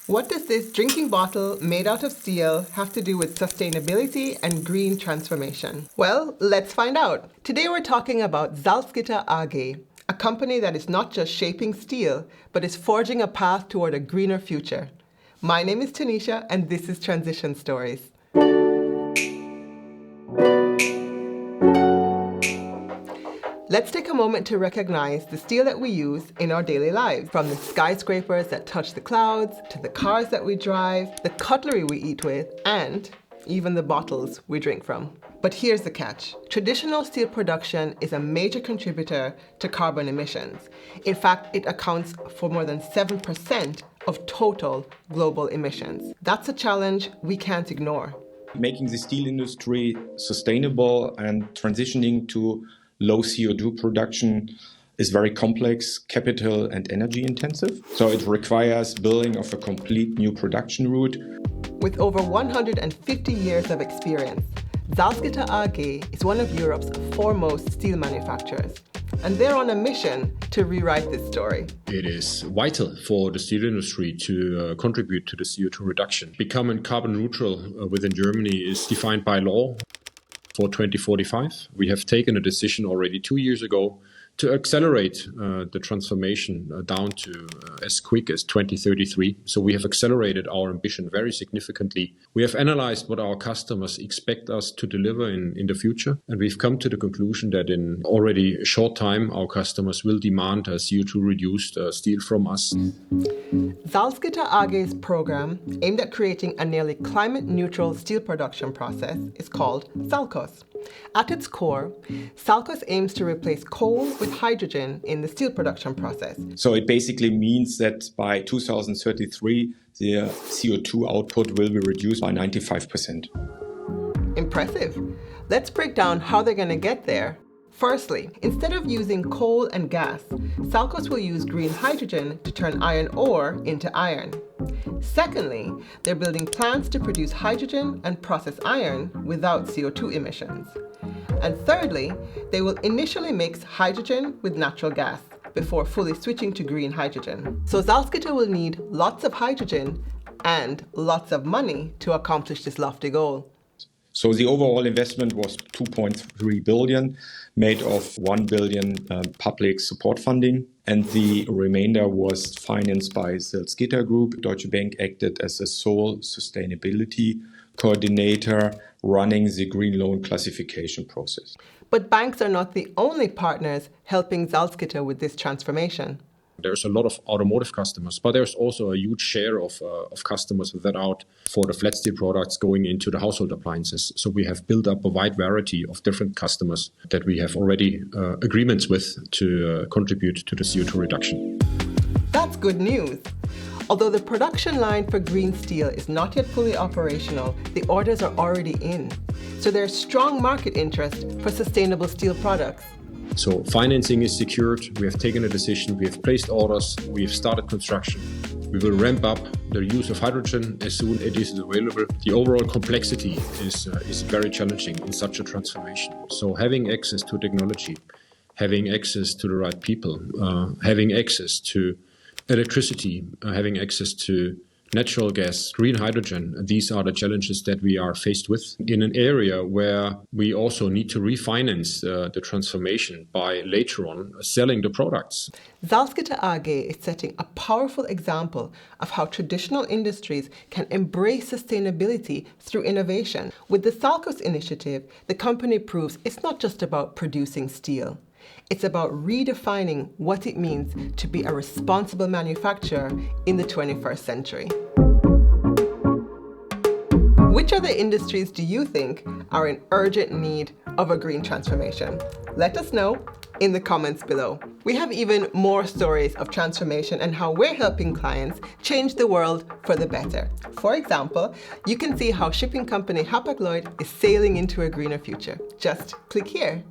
What does this drinking bottle made out of steel have to do with sustainability and green transformation? Well, let's find out. Today we're talking about Salzgitter AG, a company that is not just shaping steel, but is forging a path toward a greener future. My name is Tanisha, and this is Transition Stories. Let's take a moment to recognize the steel that we use in our daily lives, from the skyscrapers that touch the clouds, to the cars that we drive, the cutlery we eat with, and even the bottles we drink from. But here's the catch. Traditional steel production is a major contributor to carbon emissions. In fact, it accounts for more than 7% of total global emissions. That's a challenge we can't ignore. Making the steel industry sustainable and transitioning to low CO2 production is very complex, capital and energy intensive. So it requires building of a complete new production route. With over 150 years of experience, Salzgitter AG is one of Europe's foremost steel manufacturers, and they're on a mission to rewrite this story. It is vital for the steel industry to contribute to the CO2 reduction. Becoming carbon neutral within Germany is defined by law for 2045. We have taken a decision already 2 years ago to accelerate the transformation down to as quick as 2033. So we have accelerated our ambition very significantly. We have analyzed what our customers expect us to deliver in the future. And we've come to the conclusion that in already a short time, our customers will demand CO2 reduced steel from us. Salzgitter AG's program, aimed at creating a nearly climate neutral steel production process, is called SALCOS. At its core, SALCOS aims to replace coal with hydrogen in the steel production process. So it basically means that by 2033, the CO2 output will be reduced by 95%. Impressive. Let's break down how they're going to get there. Firstly, instead of using coal and gas, SALCOS will use green hydrogen to turn iron ore into iron. Secondly, they're building plants to produce hydrogen and process iron without CO2 emissions. And thirdly, they will initially mix hydrogen with natural gas before fully switching to green hydrogen. So Salzgitter will need lots of hydrogen and lots of money to accomplish this lofty goal. So the overall investment was 2.3 billion, made of 1 billion public support funding, and the remainder was financed by Salzgitter Group. Deutsche Bank acted as a sole sustainability coordinator running the green loan classification process. But banks are not the only partners helping Salzgitter with this transformation. There's a lot of automotive customers, but there's also a huge share of customers that are out for the flat steel products going into the household appliances. So we have built up a wide variety of different customers that we have already agreements with to contribute to the CO2 reduction. That's good news. Although the production line for green steel is not yet fully operational, the orders are already in. So there's strong market interest for sustainable steel products. So financing is secured, we have taken a decision, we have placed orders, we have started construction. We will ramp up the use of hydrogen as soon as it is available. The overall complexity is very challenging in such a transformation. So having access to technology, having access to the right people, having access to electricity, having access to natural gas, green hydrogen, these are the challenges that we are faced with in an area where we also need to refinance the transformation by later on selling the products. Salzgitter AG is setting a powerful example of how traditional industries can embrace sustainability through innovation. With the SALCOS initiative, the company proves it's not just about producing steel. It's about redefining what it means to be a responsible manufacturer in the 21st century. Which other industries do you think are in urgent need of a green transformation? Let us know in the comments below. We have even more stories of transformation and how we're helping clients change the world for the better. For example, you can see how shipping company Hapag-Lloyd is sailing into a greener future. Just click here.